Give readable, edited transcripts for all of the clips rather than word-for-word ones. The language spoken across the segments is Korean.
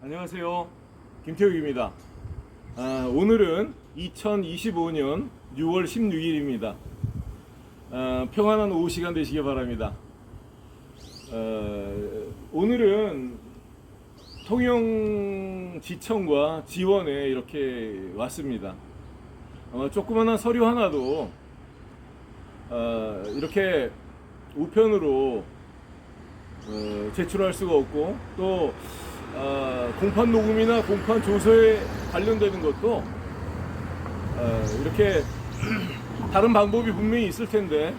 안녕하세요. 김태욱입니다. 오늘은 2025년 6월 16일입니다. 평안한 오후 시간 되시기 바랍니다. 오늘은 통영지청과 지원에 이렇게 왔습니다. 조그마한 서류 하나도 이렇게 우편으로 제출할 수가 없고, 또 공판 녹음이나 공판 조서에 관련되는 것도 이렇게 다른 방법이 분명히 있을 텐데,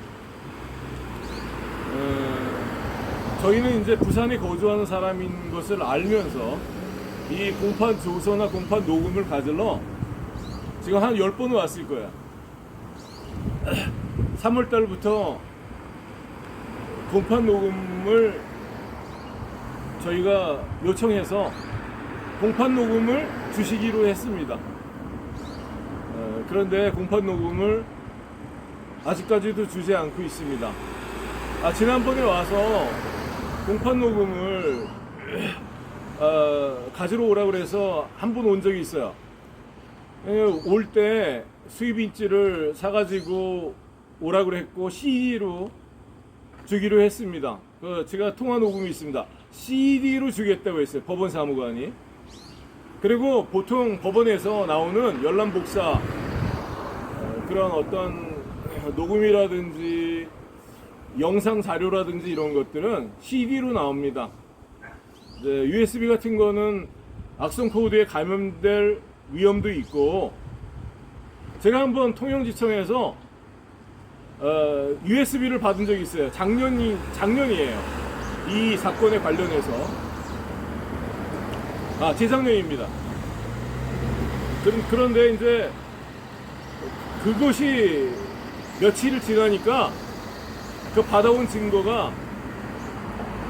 저희는 이제 부산에 거주하는 사람인 것을 알면서 이 공판 조서나 공판 녹음을 가지러 지금 한 10번은 왔을 거야. 3월달부터 공판 녹음을 저희가 요청해서 공판 녹음을 주시기로 했습니다. 그런데 공판 녹음을 아직까지도 주지 않고 있습니다. 지난번에 와서 공판 녹음을 가지러 오라고 그래서 한 분 온 적이 있어요. 올 때 수입인지를 사가지고 오라고 했고 CD로 주기로 했습니다. 제가 통화 녹음이 있습니다. CD로 주겠다고 했어요, 법원 사무관이. 그리고 보통 법원에서 나오는 열람복사 그런 어떤 녹음이라든지 영상 자료라든지 이런 것들은 CD로 나옵니다. USB 같은 거는 악성 코드에 감염될 위험도 있고, 제가 한번 통영지청에서 USB를 받은 적이 있어요. 작년이에요. 이 사건에 관련해서. 재작년입니다. 그런데 이제 그것이 며칠을 지나니까 그 받아온 증거가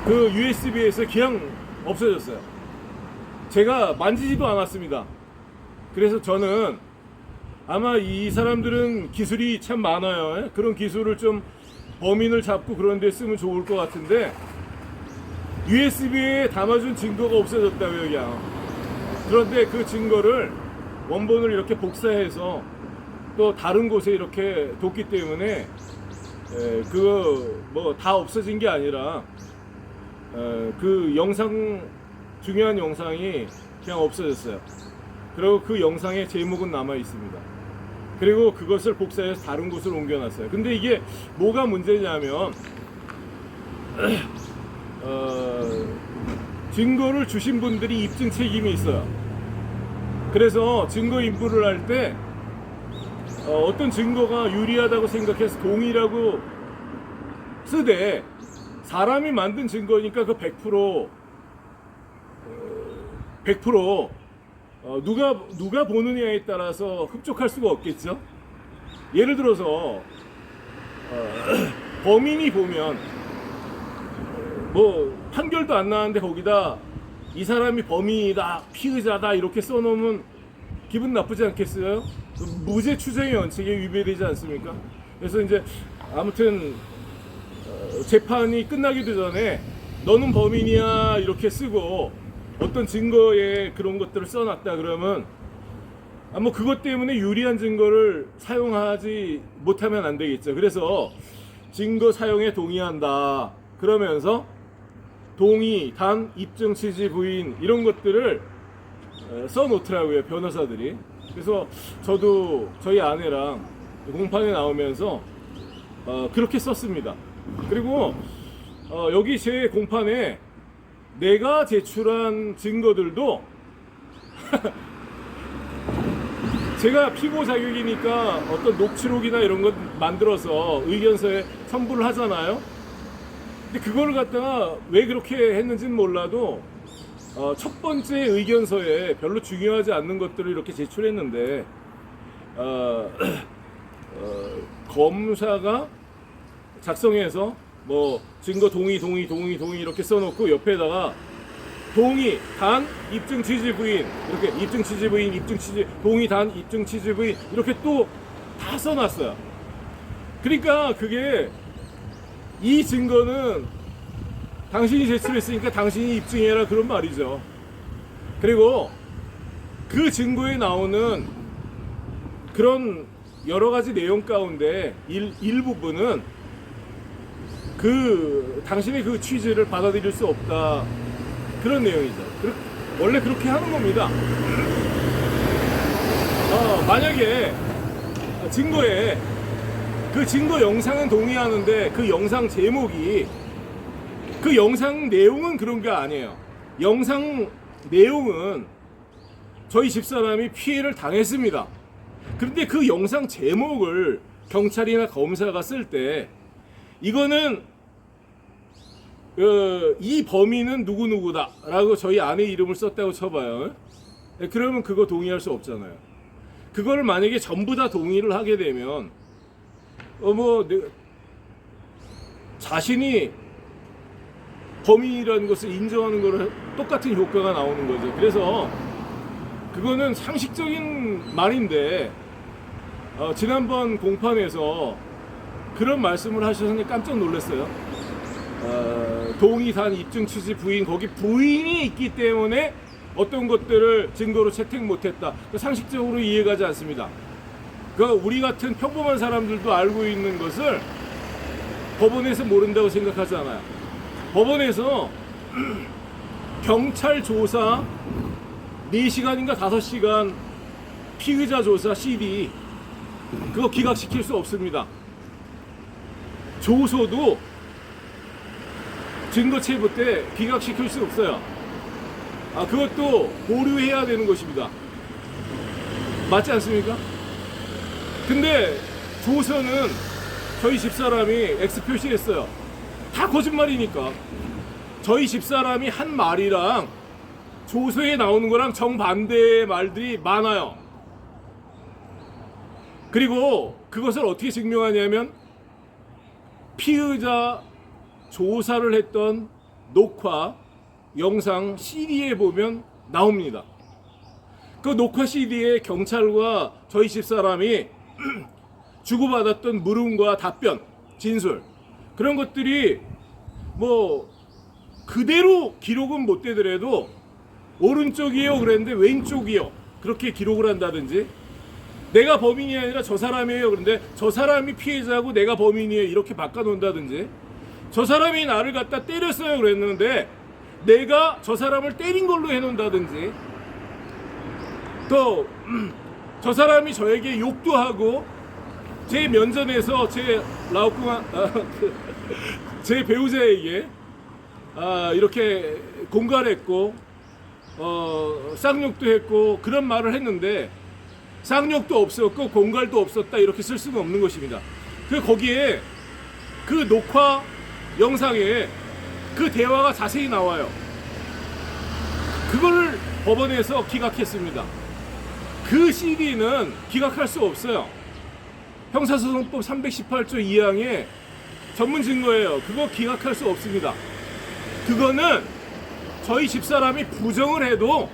그 USB에서 그냥 없어졌어요. 제가 만지지도 않았습니다. 그래서 저는 아마 이 사람들은 기술이 참 많아요. 그런 기술을 좀 범인을 잡고 그런 데 쓰면 좋을 것 같은데, USB에 담아준 증거가 없어졌다고요, 그냥. 그런데 그 증거를 원본을 이렇게 복사해서 또 다른 곳에 이렇게 뒀기 때문에 그거 뭐 다 없어진 게 아니라 그 영상, 중요한 영상이 그냥 없어졌어요. 그리고 그 영상의 제목은 남아 있습니다. 그리고 그것을 복사해서 다른 곳으로 옮겨놨어요. 근데 이게 뭐가 문제냐면, 증거를 주신 분들이 입증 책임이 있어요. 그래서 증거 인పు를 할 때 어떤 증거가 유리하다고 생각해서 동의라고 쓰되, 사람이 만든 증거니까 그 100% 누가 보느냐에 따라서 흡족할 수가 없겠죠. 예를 들어서 범인이 보면 뭐 판결도 안 나왔는데 거기다 이 사람이 범인이다, 피의자다 이렇게 써놓으면 기분 나쁘지 않겠어요? 무죄 추정의 원칙에 위배되지 않습니까? 그래서 이제 아무튼 재판이 끝나기도 전에 너는 범인이야 이렇게 쓰고 어떤 증거에 그런 것들을 써놨다 그러면 뭐 그것 때문에 유리한 증거를 사용하지 못하면 안 되겠죠. 그래서 증거 사용에 동의한다 그러면서 동의, 단, 입증, 취지, 부인 이런 것들을 써놓더라고요, 변호사들이. 그래서 저도 저희 아내랑 공판에 나오면서 그렇게 썼습니다. 그리고 여기 제 공판에 내가 제출한 증거들도 제가 피고 자격이니까 어떤 녹취록이나 이런 것 만들어서 의견서에 첨부를 하잖아요. 근데 그걸 갖다가 왜 그렇게 했는지는 몰라도 첫 번째 의견서에 별로 중요하지 않는 것들을 이렇게 제출했는데 검사가 작성해서 뭐 증거 동의 이렇게 써놓고 옆에다가 동의, 단, 입증, 취지, 부인 이렇게 입증, 취지, 부인, 입증, 취지, 동의, 단, 입증, 취지, 부인 이렇게 또 다 써놨어요. 그러니까 그게 이 증거는 당신이 제출했으니까 당신이 입증해라 그런 말이죠. 그리고 그 증거에 나오는 그런 여러 가지 내용 가운데 일부분은 그 당신의 그 취지를 받아들일 수 없다, 그런 내용이죠. 원래 그렇게 하는 겁니다. 만약에 증거에 그 증거 영상은 동의하는데 그 영상 제목이, 그 영상 내용은 그런 게 아니에요. 영상 내용은 저희 집사람이 피해를 당했습니다. 그런데 그 영상 제목을 경찰이나 검사가 쓸 때 이거는 이 범인은 누구누구다 라고 저희 아내 이름을 썼다고 쳐봐요. 그러면 그거 동의할 수 없잖아요. 그거를 만약에 전부 다 동의를 하게 되면 자신이 범인이라는 것을 인정하는 거를 똑같은 효과가 나오는 거죠. 그래서 그거는 상식적인 말인데 지난번 공판에서 그런 말씀을 하셔서 깜짝 놀랐어요. 동의단 입증 취지 부인, 거기 부인이 있기 때문에 어떤 것들을 증거로 채택 못했다. 상식적으로 이해가지 않습니다. 우리 같은 평범한 사람들도 알고 있는 것을 법원에서 모른다고 생각하잖아요. 법원에서 경찰 조사 4시간인가 5시간 피의자 조사 CD 그거 기각시킬 수 없습니다. 조서도 증거체부 때 기각시킬 수 없어요. 그것도 보류해야 되는 것입니다. 맞지 않습니까? 근데 조서는 저희 집사람이 X 표시했어요. 다 거짓말이니까. 저희 집사람이 한 말이랑 조서에 나오는 거랑 정반대의 말들이 많아요. 그리고 그것을 어떻게 증명하냐면 피의자 조사를 했던 녹화 영상 CD에 보면 나옵니다. 그 녹화 CD에 경찰과 저희 집사람이 주고받았던 물음과 답변, 진술, 그런 것들이 그대로 기록은 못 되더라도 오른쪽이요 그랬는데 왼쪽이요 그렇게 기록을 한다든지, 내가 범인이 아니라 저 사람이에요 그런데 저 사람이 피해자고 내가 범인이에요 이렇게 바꿔놓는다든지, 저 사람이 나를 갖다 때렸어요 그랬는데 내가 저 사람을 때린 걸로 해놓는다든지, 또 저 사람이 저에게 욕도 하고 제 면전에서 제 배우자에게 이렇게 공갈했고 쌍욕도 했고 그런 말을 했는데 쌍욕도 없었고 공갈도 없었다 이렇게 쓸 수는 없는 것입니다. 거기에 그 녹화 영상에 그 대화가 자세히 나와요. 그걸 법원에서 기각했습니다. 그 CD는 기각할 수 없어요. 형사소송법 318조 2항의 전문 증거예요. 그거 기각할 수 없습니다. 그거는 저희 집사람이 부정을 해도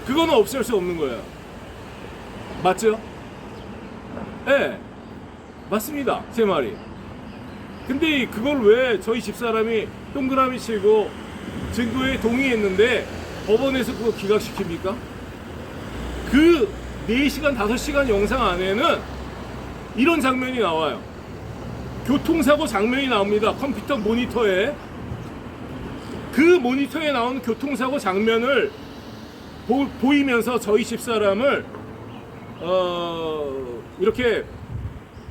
그거는 없앨 수 없는 거예요. 맞죠? 네, 맞습니다. 제 말이. 근데 그걸 왜 저희 집사람이 동그라미 치고 증거에 동의했는데 법원에서 그거 기각시킵니까? 그 4시간, 5시간 영상 안에는 이런 장면이 나와요. 교통사고 장면이 나옵니다. 컴퓨터 모니터에. 그 모니터에 나오는 교통사고 장면을 보이면서 저희 집사람을 이렇게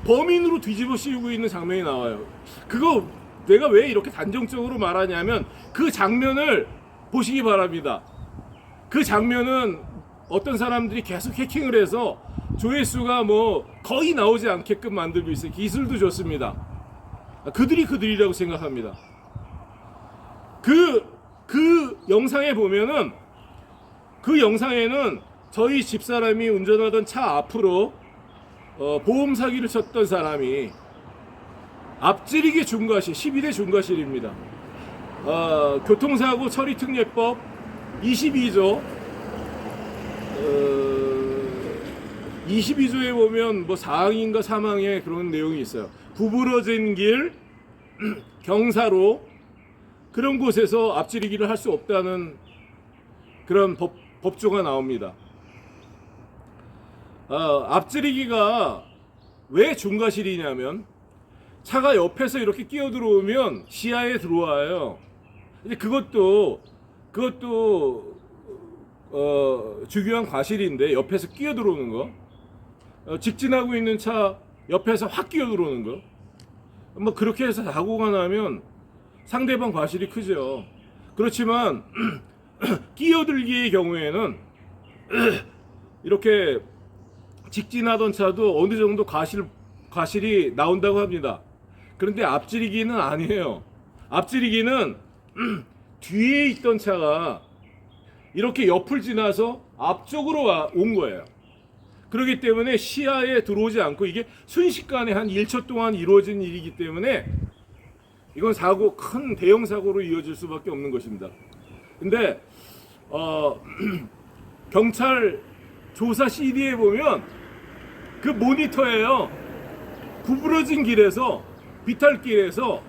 범인으로 뒤집어 씌우고 있는 장면이 나와요. 그거 내가 왜 이렇게 단정적으로 말하냐면 그 장면을 보시기 바랍니다. 그 장면은 어떤 사람들이 계속 해킹을 해서 조회수가 거의 나오지 않게끔 만들고 있어요. 기술도 좋습니다. 그들이라고 생각합니다. 그 영상에 보면은 그 영상에는 저희 집사람이 운전하던 차 앞으로 보험 사기를 쳤던 사람이 앞지르기 중과실 12대 중과실입니다. 교통사고 처리특례법 22조 22조에 보면 4항인가 3항에 그런 내용이 있어요. 구부러진 길, 경사로 그런 곳에서 앞지르기를 할 수 없다는 그런 법조가 나옵니다. 앞지르기가 왜 중과실이냐면 차가 옆에서 이렇게 끼어 들어오면 시야에 들어와요. 근데 그것도 주교한 과실인데, 옆에서 끼어 들어오는 거, 직진하고 있는 차 옆에서 확 끼어 들어오는 거, 뭐 그렇게 해서 사고가 나면 상대방 과실이 크죠. 그렇지만 끼어들기의 경우에는 이렇게 직진하던 차도 어느 정도 과실이 나온다고 합니다. 그런데 앞지르기는 아니에요. 앞지르기는 뒤에 있던 차가 이렇게 옆을 지나서 앞쪽으로 온 거예요. 그렇기 때문에 시야에 들어오지 않고, 이게 순식간에 한 1초 동안 이루어진 일이기 때문에 이건 큰 대형 사고로 이어질 수밖에 없는 것입니다. 근데 경찰 조사 CD에 보면 그 모니터예요. 구부러진 길에서, 비탈길에서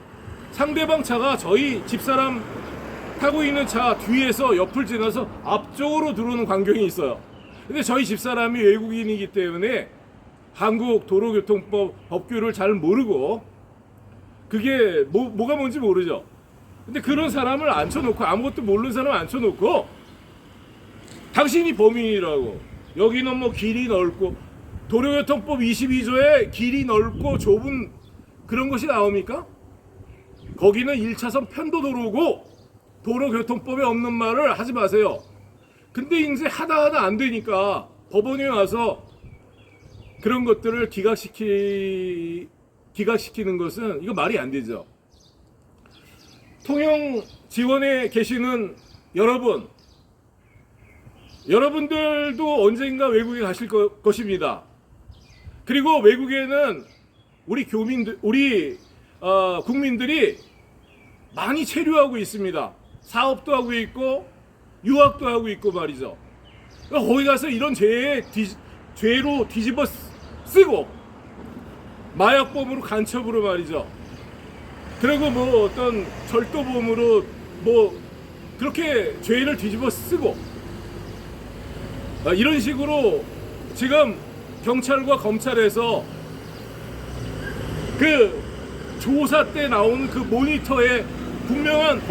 상대방 차가 저희 집사람 타고 있는 차 뒤에서 옆을 지나서 앞쪽으로 들어오는 광경이 있어요. 근데 저희 집사람이 외국인이기 때문에 한국 도로교통법 법규를 잘 모르고, 그게 뭐가 뭔지 모르죠. 근데 그런 사람을 앉혀놓고, 아무것도 모르는 사람을 앉혀놓고 당신이 범인이라고, 여기는 뭐 길이 넓고, 도로교통법 22조에 길이 넓고 좁은 그런 것이 나옵니까? 거기는 1차선 편도도로고 도로교통법에 없는 말을 하지 마세요. 근데 이제 하다 안 되니까 법원에 와서 그런 것들을 기각시키는 것은, 이거 말이 안 되죠. 통영 지원에 계시는 여러분들도 언젠가 외국에 가실 것입니다. 그리고 외국에는 우리 국민들이 많이 체류하고 있습니다. 사업도 하고 있고 유학도 하고 있고 말이죠. 거기 가서 이런 죄로 뒤집어 쓰고, 마약범으로 간첩으로 말이죠. 그리고 뭐 어떤 절도범으로 뭐 그렇게 죄를 뒤집어 쓰고, 이런 식으로 지금 경찰과 검찰에서 그 조사 때 나오는 그 모니터에 분명한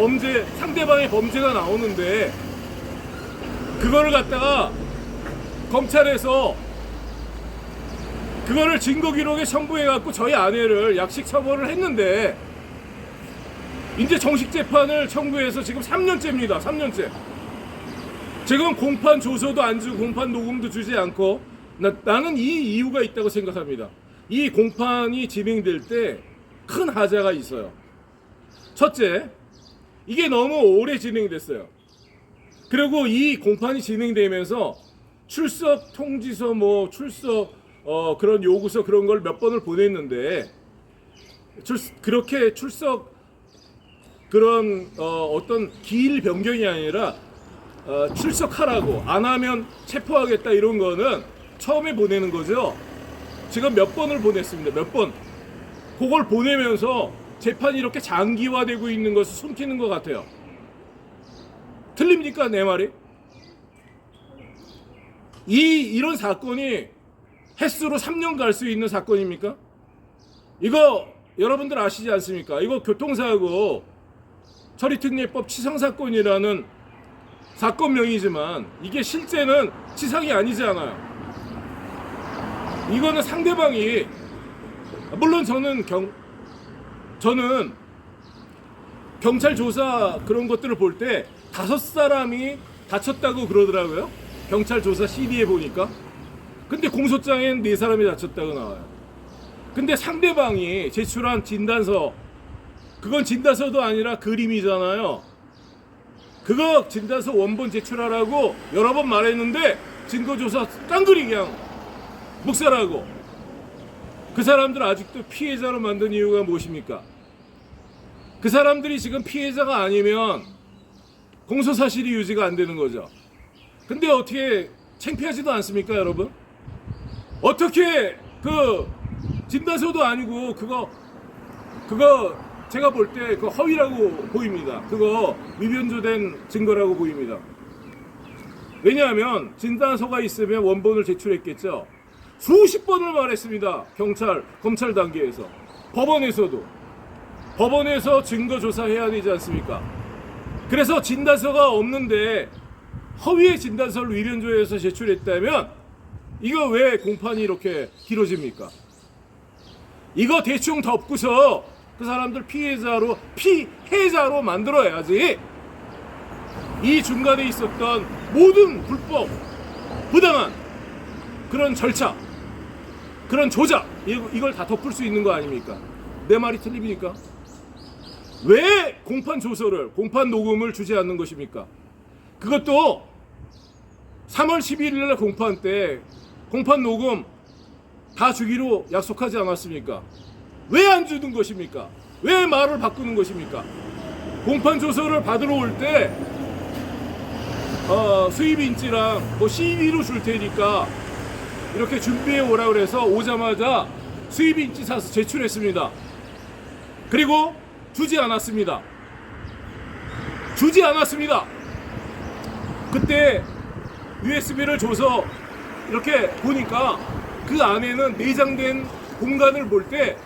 상대방의 범죄가 나오는데, 그거를 갖다가 검찰에서 그거를 증거기록에 첨부해갖고 저희 아내를 약식 처벌을 했는데, 이제 정식 재판을 청구해서 지금 3년째입니다. 3년째. 지금 공판 조서도 안 주고 공판 녹음도 주지 않고, 나는 이 이유가 있다고 생각합니다. 이 공판이 진행될 때 큰 하자가 있어요. 첫째, 이게 너무 오래 진행됐어요. 그리고 이 공판이 진행되면서 출석 통지서, 그런 요구서, 그런 걸 몇 번을 보냈는데, 그렇게 그런 어떤 기일 변경이 아니라 출석하라고, 안 하면 체포하겠다, 이런 거는 처음에 보내는 거죠. 지금 몇 번을 보냈습니다. 몇 번. 그걸 보내면서 재판이 이렇게 장기화되고 있는 것을 숨기는 것 같아요. 틀립니까, 내 말이? 이런 사건이 횟수로 3년 갈 수 있는 사건입니까? 이거 여러분들 아시지 않습니까? 이거 교통사고 처리특례법 치상사건이라는 사건명이지만 이게 실제는 치상이 아니지 않아요. 이거는 상대방이, 물론 저는 경찰 조사 그런 것들을 볼 때 5사람이 다쳤다고 그러더라고요. 경찰 조사 CD에 보니까. 근데 공소장엔 4사람이 다쳤다고 나와요. 근데 상대방이 제출한 진단서, 그건 진단서도 아니라 그림이잖아요. 그거 진단서 원본 제출하라고 여러 번 말했는데 증거조사 깡그리 그냥 묵살하고, 그 사람들 아직도 피해자로 만든 이유가 무엇입니까? 그 사람들이 지금 피해자가 아니면 공소사실이 유지가 안 되는 거죠. 근데 어떻게 창피하지도 않습니까, 여러분? 어떻게 그 진단서도 아니고 그거 제가 볼 때 그 허위라고 보입니다. 그거 위변조된 증거라고 보입니다. 왜냐하면 진단서가 있으면 원본을 제출했겠죠. 수십 번을 말했습니다. 검찰 단계에서, 법원에서 증거 조사해야 되지 않습니까? 그래서 진단서가 없는데 허위의 진단서를 위변조에서 제출했다면 이거 왜 공판이 이렇게 길어집니까? 이거 대충 덮고서 그 사람들 피해자로 만들어야지. 이 중간에 있었던 모든 불법, 부당한 그런 절차, 그런 조작, 이걸 다 덮을 수 있는 거 아닙니까? 내 말이 틀립니까? 왜 공판 녹음을 주지 않는 것입니까? 그것도 3월 11일 공판 때 공판 녹음 다 주기로 약속하지 않았습니까? 왜 안 주는 것입니까? 왜 말을 바꾸는 것입니까? 공판 조서를 받으러 올 때 수입 인지랑 CD로 줄 테니까 이렇게 준비해 오라 그래서 오자마자 수입 인지 사서 제출했습니다. 그리고 주지 않았습니다. 그때 USB를 줘서 이렇게 보니까 그 안에는 내장된 공간을 볼 때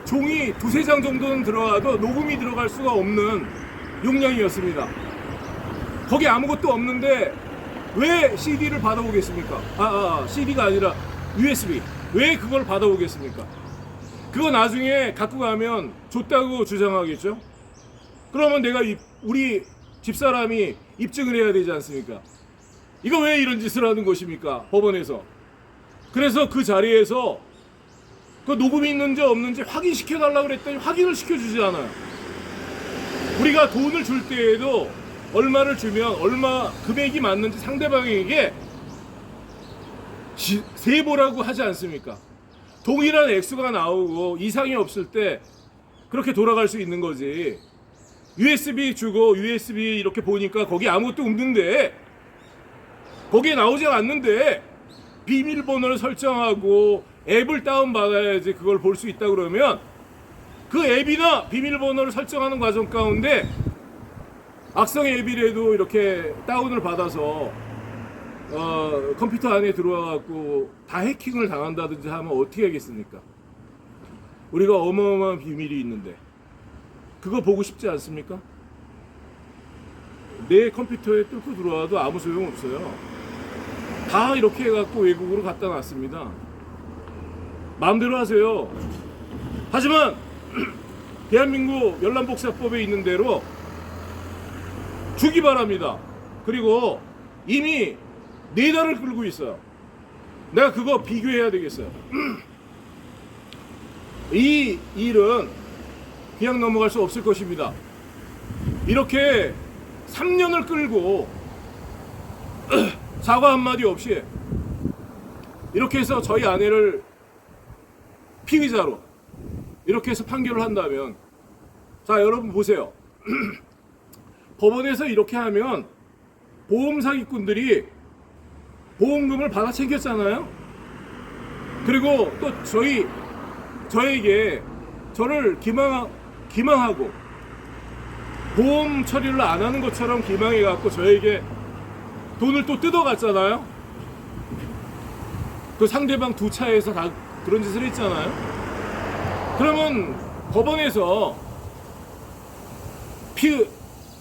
종이 2-3장 정도는 들어가도 녹음이 들어갈 수가 없는 용량이었습니다. 거기 아무것도 없는데 왜 CD를 받아오겠습니까? CD가 아니라 USB. 왜 그걸 받아오겠습니까? 그거 나중에 갖고 가면 줬다고 주장하겠죠? 그러면 내가 우리 집사람이 입증을 해야 되지 않습니까? 이거 왜 이런 짓을 하는 것입니까? 법원에서. 그래서 그 자리에서 그 녹음이 있는지 없는지 확인시켜달라고 그랬더니 확인을 시켜주지 않아요. 우리가 돈을 줄 때에도 얼마를 주면 얼마 금액이 맞는지 상대방에게 세보라고 하지 않습니까? 동일한 액수가 나오고 이상이 없을 때 그렇게 돌아갈 수 있는 거지. USB 주고 USB 이렇게 보니까 거기 아무것도 없는데, 거기에 나오지 않는데 비밀번호를 설정하고 앱을 다운받아야지 그걸 볼 수 있다 그러면 그 앱이나 비밀번호를 설정하는 과정 가운데 악성의 앱이라도 이렇게 다운을 받아서 컴퓨터 안에 들어와갖고 다 해킹을 당한다든지 하면 어떻게 하겠습니까? 우리가 어마어마한 비밀이 있는데 그거 보고 싶지 않습니까? 내 컴퓨터에 뚫고 들어와도 아무 소용없어요. 다 이렇게 해갖고 외국으로 갖다 놨습니다. 마음대로 하세요. 하지만 대한민국 열람복사법에 있는 대로 주기 바랍니다. 그리고 이미 4달을 끌고 있어요. 내가 그거 비교해야 되겠어요. 이 일은 그냥 넘어갈 수 없을 것입니다. 이렇게 3년을 끌고 사과 한마디 없이 이렇게 해서 저희 아내를 피의자로 이렇게 해서 판결을 한다면, 자 여러분 보세요. 법원에서 이렇게 하면 보험 사기꾼들이 보험금을 받아 챙겼잖아요. 그리고 또 저에게 저를 기망하고 보험 처리를 안 하는 것처럼 기망해 갖고 저에게 돈을 또 뜯어갔잖아요. 그 상대방 두 차에서 다 그런 짓을 했잖아요. 그러면 법원에서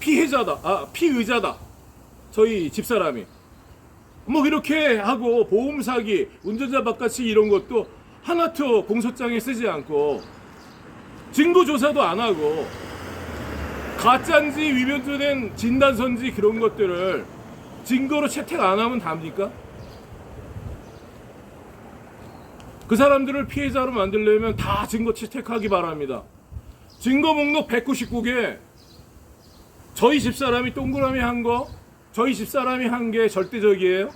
피의자다. 저희 집사람이 뭐 이렇게 하고 보험 사기, 운전자 바깥이 이런 것도 하나도 공소장에 쓰지 않고 증거 조사도 안 하고 가짜인지 위변조된 진단서인지 그런 것들을 증거로 채택 안 하면 답니까? 그 사람들을 피해자로 만들려면 다 증거 채택하기 바랍니다. 증거 목록 199개, 저희 집사람이 동그라미 한 거, 저희 집사람이 한 게 절대적이에요.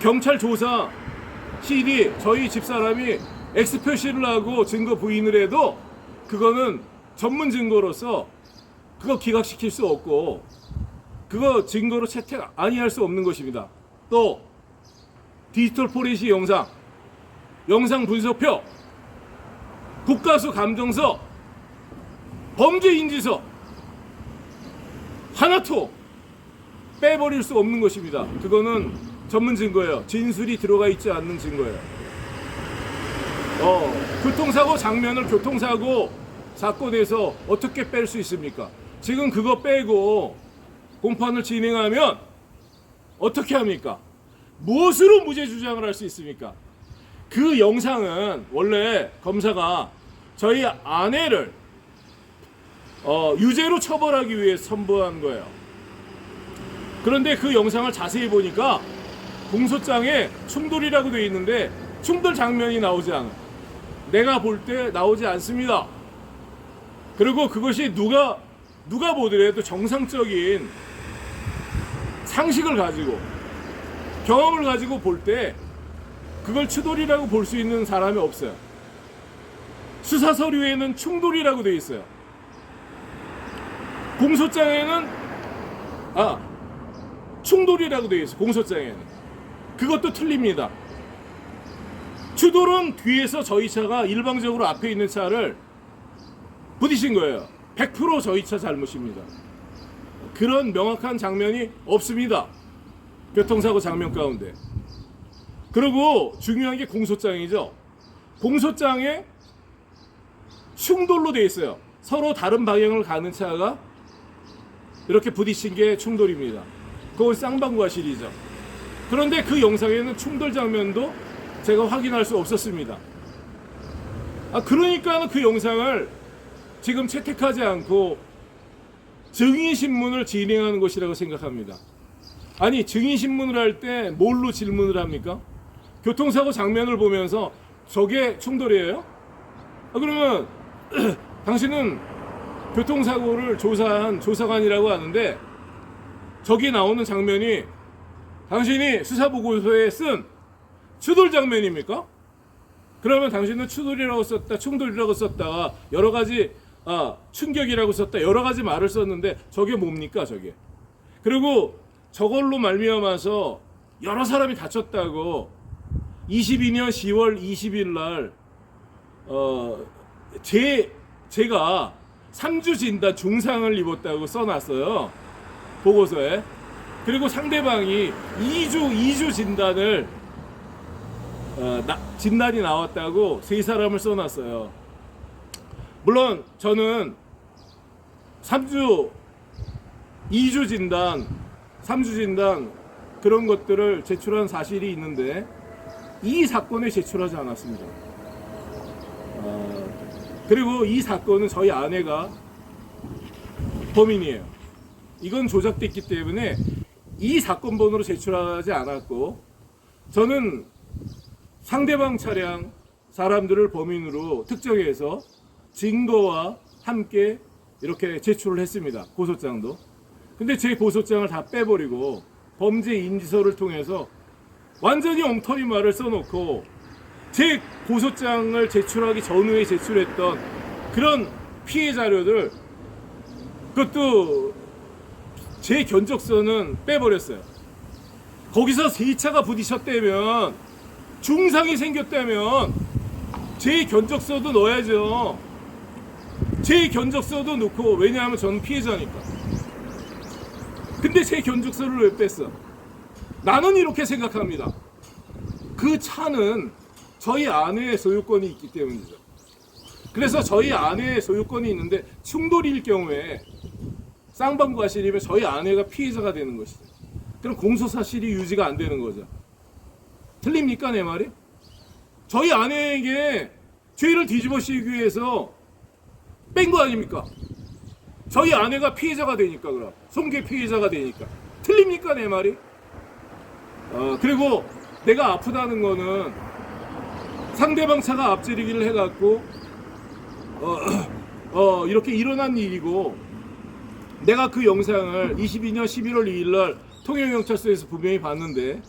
경찰 조사 CD 저희 집사람이 X 표시를 하고 증거 부인을 해도 그거는 전문 증거로서 그거 기각시킬 수 없고 그거 증거로 채택 아니할 수 없는 것입니다. 또 디지털 포렌식 영상 분석표, 국가수 감정서, 범죄 인지서 하나도 빼버릴 수 없는 것입니다. 그거는 전문 증거예요. 진술이 들어가 있지 않는 증거예요. 교통사고 장면을 교통사고 사건에서 어떻게 뺄 수 있습니까? 지금 그거 빼고 공판을 진행하면 어떻게 합니까? 무엇으로 무죄 주장을 할 수 있습니까? 그 영상은 원래 검사가 저희 아내를 유죄로 처벌하기 위해 첨부한 거예요. 그런데 그 영상을 자세히 보니까 공소장에 충돌이라고 되어 있는데 충돌 장면이 나오지 않아요. 내가 볼 때 나오지 않습니다. 그리고 그것이 누가 보더라도 정상적인 상식을 가지고 경험을 가지고 볼 때 그걸 추돌이라고 볼 수 있는 사람이 없어요. 수사 서류에는 충돌이라고 되어 있어요. 공소장에는 충돌이라고 되어 있어요. 공소장에는. 그것도 틀립니다. 추돌은 뒤에서 저희 차가 일방적으로 앞에 있는 차를 부딪힌 거예요. 100% 저희 차 잘못입니다. 그런 명확한 장면이 없습니다. 교통사고 장면 가운데. 그리고 중요한 게 공소장이죠. 공소장에 충돌로 되어 있어요. 서로 다른 방향을 가는 차가 이렇게 부딪힌 게 충돌입니다. 그건 쌍방과실이죠. 그런데 그 영상에는 충돌 장면도 제가 확인할 수 없었습니다. 그러니까 그 영상을 지금 채택하지 않고 증인신문을 진행하는 것이라고 생각합니다. 아니, 증인신문을 할 때 뭘로 질문을 합니까? 교통사고 장면을 보면서 저게 충돌이에요? 그러면 당신은 교통사고를 조사한 조사관이라고 하는데 저기 나오는 장면이 당신이 수사보고서에 쓴 추돌 장면입니까? 그러면 당신은 추돌이라고 썼다, 충돌이라고 썼다, 여러 가지 충격이라고 썼다, 여러 가지 말을 썼는데 저게 뭡니까, 저게? 그리고 저걸로 말미암아서 여러 사람이 다쳤다고 22년 10월 20일 날 제가 3주 진단 중상을 입었다고 써놨어요. 보고서에. 그리고 상대방이 2주 진단을 진단이 나왔다고 세 사람을 써놨어요. 물론 저는 2주 진단, 3주 진단 그런 것들을 제출한 사실이 있는데 이 사건에 제출하지 않았습니다. 그리고 이 사건은 저희 아내가 범인이에요. 이건 조작됐기 때문에 이 사건 번호로 제출하지 않았고 저는 상대방 차량 사람들을 범인으로 특정해서 증거와 함께 이렇게 제출을 했습니다. 고소장도. 근데 제 고소장을 다 빼버리고 범죄 인지서를 통해서 완전히 엉터리 말을 써놓고 제 고소장을 제출하기 전후에 제출했던 그런 피해 자료들, 그것도 제 견적서는 빼버렸어요. 거기서 세 차가 부딪혔다면, 중상이 생겼다면 제 견적서도 넣어야죠. 제 견적서도 넣고, 왜냐하면 저는 피해자니까. 근데 제 견적서를 왜 뺐어? 나는 이렇게 생각합니다. 그 차는 저희 아내의 소유권이 있기 때문이죠. 그래서 저희 아내의 소유권이 있는데 충돌일 경우에 쌍방과실이면 저희 아내가 피해자가 되는 것이죠. 그럼 공소사실이 유지가 안 되는 거죠. 틀립니까, 내 말이? 저희 아내에게 죄를 뒤집어 씌우기 위해서 뺀 거 아닙니까? 저희 아내가 피해자가 되니까, 그럼 손괴 피해자가 되니까. 틀립니까, 내 말이? 그리고 내가 아프다는 거는 상대방 차가 앞지르기를 해갖고 이렇게 일어난 일이고, 내가 그 영상을 22년 11월 2일 날 통영경찰서에서 분명히 봤는데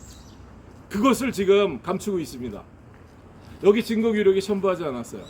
그것을 지금 감추고 있습니다. 여기 증거 기록에 첨부하지 않았어요.